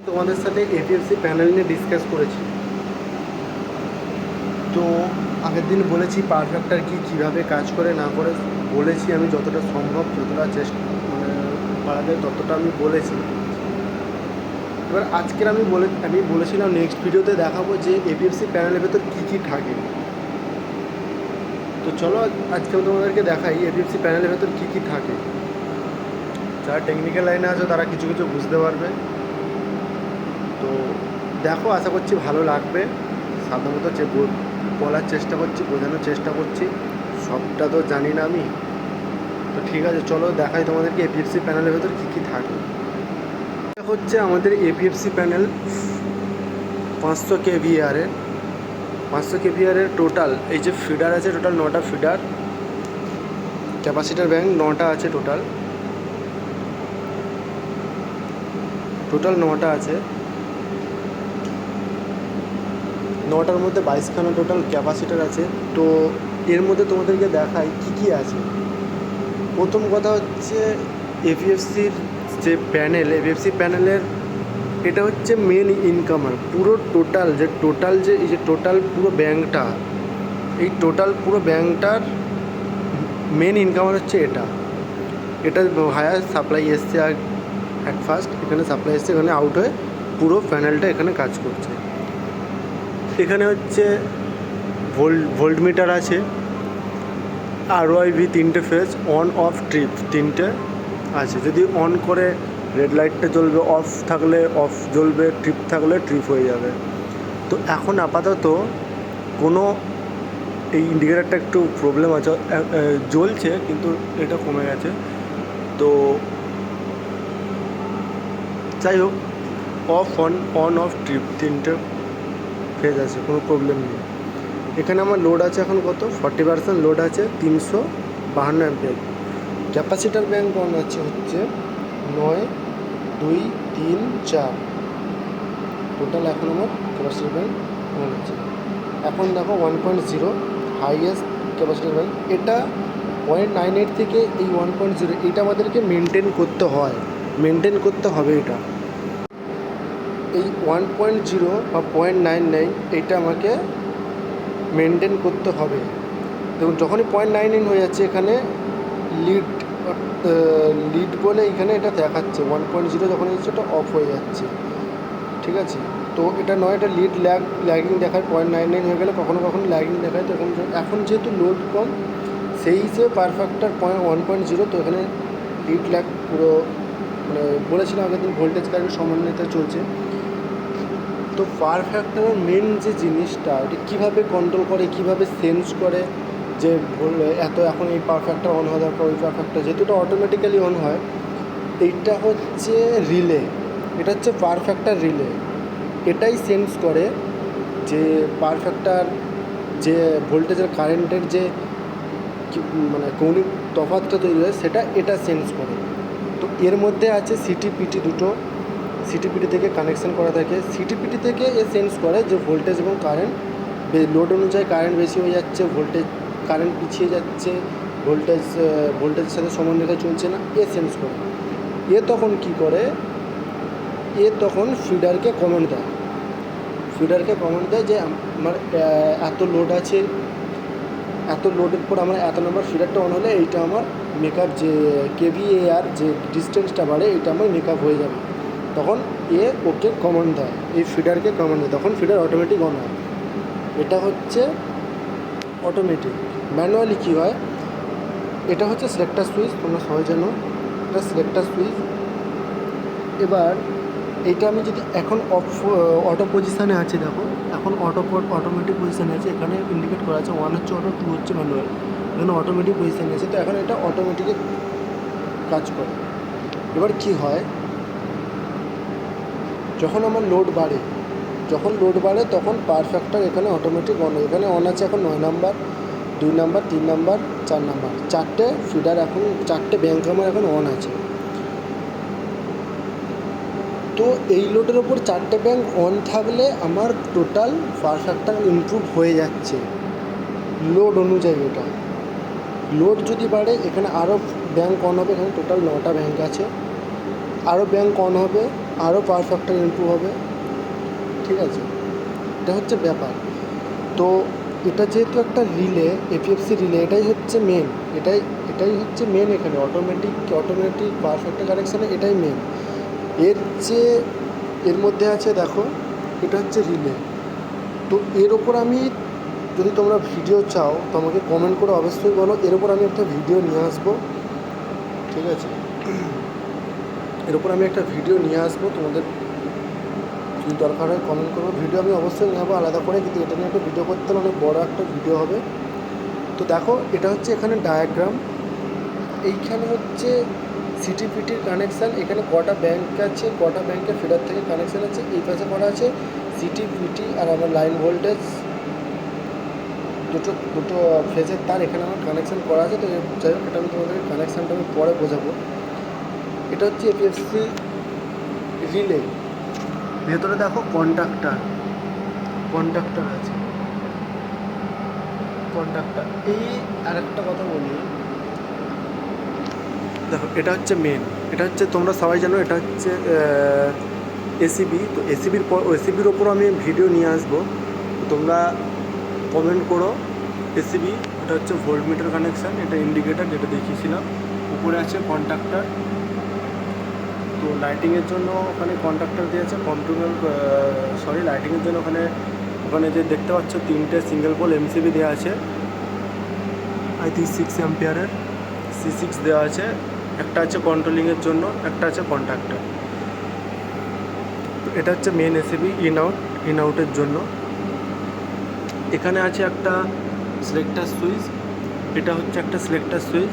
তোমাদের সাথে এপিএফসি প্যানেল নিয়ে ডিসকাস করেছি। তো আগের দিন বলেছি পারফেক্টার কীভাবে কাজ করে না করে বলেছি, আমি যতটা সম্ভব যতটা চেষ্টা পারা যায় ততটা আমি বলেছি। এবার আজকের আমি বলেছিলাম নেক্সট ভিডিওতে দেখাবো যে এপিএফসি প্যানেলের ভেতর কী থাকে। তো চলো আজকে আমি তোমাদেরকে দেখাই এপিএফসি প্যানেলের ভেতর কী থাকে। যারা টেকনিক্যাল লাইনে আছে তারা কিছু কিছু বুঝতে পারবে। তো দেখো, আশা করছি ভালো লাগবে। সাধারণত বলার চেষ্টা করছি, বোঝানোর চেষ্টা করছি, সবটা তো জানি না আমি। তো ঠিক আছে, চলো দেখাই তোমাদেরকে এপিএফসি প্যানেলের ভেতর কী থাকে। এটা হচ্ছে আমাদের এপিএফসি প্যানেল 500 কেভিআরের 500 কেভিআরের টোটাল এই যে ফিডার আছে, টোটাল 9টা ফিডার, ক্যাপাসিটার ব্যাংক 9টা আছে, টোটাল 9টা আছে। 9টার মধ্যে 22খানা টোটাল ক্যাপাসিটার আছে। তো এর মধ্যে তোমাদেরকে দেখাই কী আছে। প্রথম কথা হচ্ছে এপিএফসির যে এপিএফসি প্যানেলের এটা হচ্ছে মেন ইনকামার। পুরো টোটাল যে টোটাল পুরো ব্যাংকটা, এই টোটাল পুরো ব্যাংকটার মেন ইনকামার হচ্ছে এটা হায়ার সাপ্লাই এসছে। আর অ্যাট ফার্স্ট এখানে সাপ্লাই এসছে, এখানে আউট হয়ে পুরো প্যানেলটা এখানে কাজ করছে। এখানে হচ্ছে ভোল্ট মিটার আছে, RYV 3টে ফেজ, অন অফ ট্রিপ 3টে আছে। যদি অন করে রেড লাইটটা জ্বলবে, অফ থাকলে অফ জ্বলবে, ট্রিপ থাকলে ট্রিপ হয়ে যাবে। তো এখন আপাতত কোনো এই ইন্ডিকেটারটা একটু প্রবলেম আছে, জ্বলছে কিন্তু এটা কমে গেছে। তো যাই হোক, অন অফ ট্রিপ 3টে ফেজ আছে, কোনো প্রবলেম নেই। এখানে আমার লোড আছে এখন কত 40% লোড আছে, 352 অ্যাম্পিয়ার। ক্যাপাসিটার ব্যাংক অন আছে হচ্ছে 9, 2, 3, 4 টোটাল। এখন আমার ক্যাপাসিটার ব্যাংক অন আছে। এখন দেখো 1.0 হাইয়েস্ট ক্যাপাসিটার ব্যাংক। এটা 0.98 থেকে এই 1.0 এটা আমাদেরকে মেনটেন করতে হবে। এটা এই 1.0 বা 0.99 এটা আমাকে মেনটেন করতে হবে। দেখুন, যখনই 0.99 হয়ে যাচ্ছে এখানে লিড বলে এখানে এটা দেখাচ্ছে 1.0 যখন হচ্ছে এটা অফ হয়ে যাচ্ছে। ঠিক আছে, তো এটা নয়, এটা ল্যাগিং দেখায়। 0.99 হয়ে গেলে কখনো ল্যাগিং দেখায়। তো এখন যেহেতু লোড কম, সেই হিসেবে পারফেক্টার 1.0। তো এখানে লিড ল্যাগ পুরো মানে বলেছিলাম আগের দিন ভোল্টেজ কারেন্ট সমন্বয়তে চলছে। তো পারফেক্টারের মেন যে জিনিসটা, এটা কীভাবে কন্ট্রোল করে, কীভাবে সেন্স করে যে এখন এই পারফেক্টার অন হওয়া দরকার, ওই পারফেক্টার যেহেতু এটা অটোমেটিক্যালি অন হয়। এইটা হচ্ছে রিলে, এটা হচ্ছে পারফেক্টার রিলে। এটাই সেন্স করে যে পারফেক্টার যে ভোল্টেজের কারেন্টের যে মানে কৌণিক তফাৎটা তৈরি হয় সেটা এটা সেন্স করে। তো এর মধ্যে আছে সিটিপিটি, দুটো সিটিপিটি থেকে কানেকশান করা থাকে। সিটিপিটি থেকে এ সেন্স করে যে ভোল্টেজ এবং কারেন্ট লোড অনুযায়ী কারেন্ট বেশি হয়ে যাচ্ছে, কারেন্ট পিছিয়ে যাচ্ছে, ভোল্টেজের সাথে সমন্বয় চলছে না, এ সেন্স করে। তখন কি করে, তখন ফিডারকে কমান্ড দেয় যে আমার এত লোড আছে, এত লোডের পর আমার এত নম্বর ফিডারটা অন হলে এইটা আমার মেকআপ যে কেভিএআর যে ডিস্টেন্সটা বাড়ে এইটা আমার মেকআপ হয়ে যাবে। তখন ওকে কমান্ড দেয়, এই ফিডারকে কমান্ড দেয়, তখন ফিডার অটোমেটিক অন হয়। এটা হচ্ছে অটোমেটিক। ম্যানুয়ালি কী হয়, এটা হচ্ছে সিলেক্টার সুইচ, তোমরা সবাই জানো এটা সিলেক্টার সুইচ। এবার এইটা আমি যদি এখন অটো পজিশানে আছে, দেখো এখন অটোমেটিক পজিশানে আছে। এখানে ইন্ডিকেট করা আছে 1 হচ্ছে অটো, 2 হচ্ছে ম্যানুয়াল। এখানে অটোমেটিক পজিশানে আছে, তো এখন এটা অটোমেটিকে কাজ করে। এবার কি হয়, যখন আমার লোড বাড়ে তখন পারফেক্টার এখানে অটোমেটিক অন হয়। এখানে অন আছে এখন 9 নাম্বার, 2 নাম্বার, 3 নাম্বার, 4 নাম্বার, 4টে ফিডার, এখন 4টে ব্যাংক আমার এখন অন আছে। তো এই লোডের ওপর 4টে ব্যাংক অন থাকলে আমার টোটাল পারফেক্টার ইমপ্রুভ হয়ে যাচ্ছে লোড অনুযায়ী। এটা লোড যদি বাড়ে এখানে আরও ব্যাংক অন হবে। এখানে টোটাল 9টা ব্যাংক আছে, আরও ব্যাংক অন হবে আরও পাওয়ার ফ্যাক্টর ইমপ্রুভ হবে, ঠিক আছে? এটা হচ্ছে ব্যাপার। তো এটা যেহেতু একটা রিলে, এপিএফসি রিলে, এটাই হচ্ছে মেন, এটাই হচ্ছে মেন এখানে অটোমেটিক পাওয়ার ফ্যাক্টর কানেকশানে এটাই মেন। এর যে এর মধ্যে আছে দেখো, এটা হচ্ছে রিলে। তো এর ওপর আমি, যদি তোমরা ভিডিও চাও তো আমাকে কমেন্ট করে অবশ্যই বলো, এর ওপর আমি একটা ভিডিও নিয়ে আসবো, ঠিক আছে? এর ওপর আমি একটা ভিডিও নিয়ে আসবো, তোমাদের যদি দরকার হয় কমেন্ট করবো, ভিডিও আমি অবশ্যই নেবো আলাদা করে, কিন্তু এটা নিয়ে একটা ভিডিও করতে হলে অনেক বড়ো একটা ভিডিও হবে। তো দেখো এটা হচ্ছে এখানে ডায়াগ্রাম, এইখানে হচ্ছে সিটিপিটির কানেকশান, এখানে কটা ব্যাঙ্ক আছে, কটা ব্যাঙ্কের ফিডার থেকে কানেকশান আছে, এই পাশে করা আছে সিটিপিটি আর আমার লাইন ভোল্টেজ, দুটো ফেজের তার এখানে আমার কানেকশান করা আছে। তো যাই হোক, এটা আমি তোমাদেরকে কানেকশানটা আমি পরে বোঝাবো। এটা হচ্ছে এপিএফসি রিলে। ভেতরে দেখো কন্ডাক্টার আছে, কন্ডাক্টার। এই আরেকটা কথা বলি, দেখো এটা হচ্ছে মেন, এটা হচ্ছে তোমরা সবাই জানো এটা হচ্ছে এসিবি। তো এসিবির ওপর আমি ভিডিও নিয়ে আসবো, তোমরা কমেন্ট করো। এসিবি এটা হচ্ছে ভোল্টমিটার কানেকশান, এটা ইন্ডিকেটার যেটা দেখিয়েছিলাম, উপরে আছে কন্ডাক্টার। তো লাইটিংয়ের জন্য ওখানে কন্ডাক্টার দিয়েছে, লাইটিংয়ের জন্য ওখানে যে দেখতে পাচ্ছ 3টে সিঙ্গেল পোল এমসিবি দেওয়া আছে, আই থিঙ্ক 6 অ্যাম্পিয়ারের C6 দেওয়া আছে। একটা আছে কন্ট্রোলিংয়ের জন্য, একটা আছে কন্ডাক্টার। তো এটা হচ্ছে মেন এসিবি ইন আউটের জন্য। এখানে আছে একটা সিলেক্টার সুইচ, এটা হচ্ছে একটা সিলেক্টার সুইচ।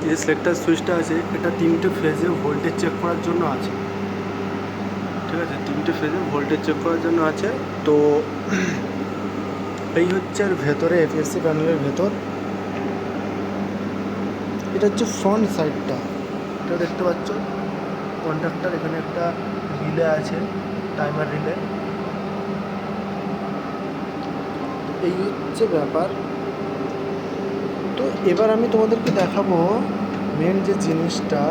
এই যে সিলেক্টার সুইচটা আছে, এটা 3টে ফেজে ভোল্টেজ চেক করার জন্য আছে, ঠিক আছে? 3টে ফেজে ভোল্টেজ চেক করার জন্য আছে। তো এই হচ্ছে আর ভেতরে এপিএসসি প্যানেলের ভেতর, এটা হচ্ছে ফ্রন্ট সাইডটা, এটা দেখতে পাচ্ছ কন্ডাক্টার, এখানে একটা রিলে আছে, টাইমার রিলে। এই হচ্ছে ব্যাপার। তো এবার আমি তোমাদেরকে দেখাবো মেন যে জিনিসটা,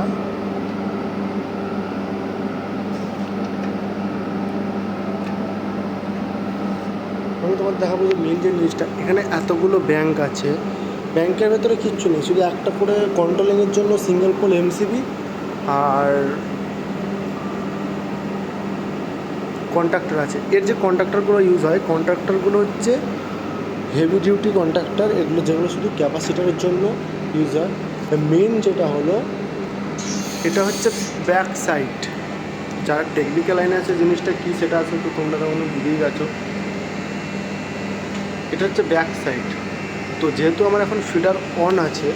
এখানে এতগুলো ব্যাংক আছে, ব্যাংকের ভেতরে কিচ্ছু নেই, শুধু একটা করে কন্ট্রোলিংয়ের জন্য সিঙ্গেল পোল এমসিবি আর কন্ডাক্টার আছে। এর যে কন্ডাক্টারগুলো ইউজ হয়, কন্ডাক্টারগুলো হচ্ছে হেভি ডিউটি কন্ডাক্টার, যেগুলো শুধু ক্যাপাসিটারের জন্য ইউজ হয়। মেন যেটা হলো, এটা হচ্ছে ব্যাক সাইড। যারা টেকনিক্যাল লাইনে আছে জিনিসটা কী সেটা আছে, তো তোমরা তখন বুঝেই গেছো। এটা হচ্ছে ব্যাক সাইড। তো যেহেতু আমার এখন ফিডার অন আছে,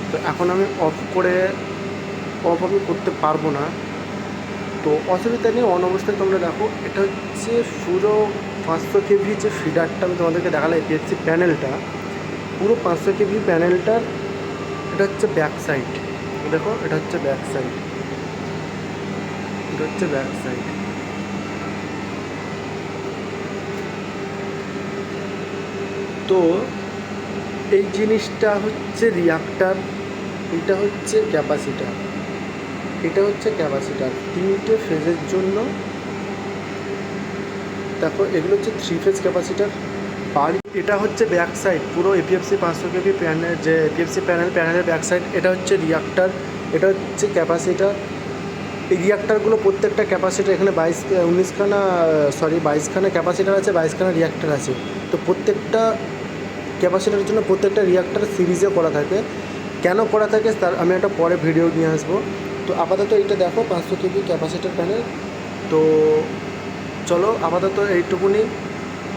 তো এখন আমি অফ আমি করতে পারবো না, তো অসুবিধা নেই, অন অবস্থায় তোমরা দেখো। এটা হচ্ছে পুরো 500 কেভি যে ফিডারটা আমি তোমাদেরকে দেখালাম, এপিএসসি প্যানেলটা, পুরো 500 কেভি প্যানেলটার এটা হচ্ছে ব্যাক সাইড। দেখো এটা হচ্ছে ব্যাক সাইড, তো এই জিনিসটা হচ্ছে রিঅ্যাক্টার, এটা হচ্ছে ক্যাপাসিটার, 3টে ফেজের জন্য। তারপর এগুলো হচ্ছে 3 ফেজ ক্যাপাসিটার। এটা হচ্ছে ব্যাক সাইড, পুরো এপিএফসি 500 কেভি প্যানেল, যে এপিএফসি প্যানেলের ব্যাক সাইড। এটা হচ্ছে রিঅ্যাক্টার, এটা হচ্ছে ক্যাপাসিটার। এই রিঅ্যাক্টারগুলো প্রত্যেকটা ক্যাপাসিটার, এখানে 22খানা ক্যাপাসিটার আছে, 22খানা রিঅ্যাক্টার আছে। তো প্রত্যেকটা ক্যাপাসিটারের জন্য প্রত্যেকটা রিঅ্যাক্টার সিরিজে করা থাকে। কেন করা থাকে তার আমি একটা পরে ভিডিও নিয়ে আসবো। তো আপাতত এইটা দেখো 500 কেভি ক্যাপাসিটার প্যানেল। তো চলো আপাতত এইটুকুনি,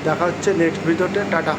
দেখা হচ্ছে নেক্সট ভিডিওতে, টাটা।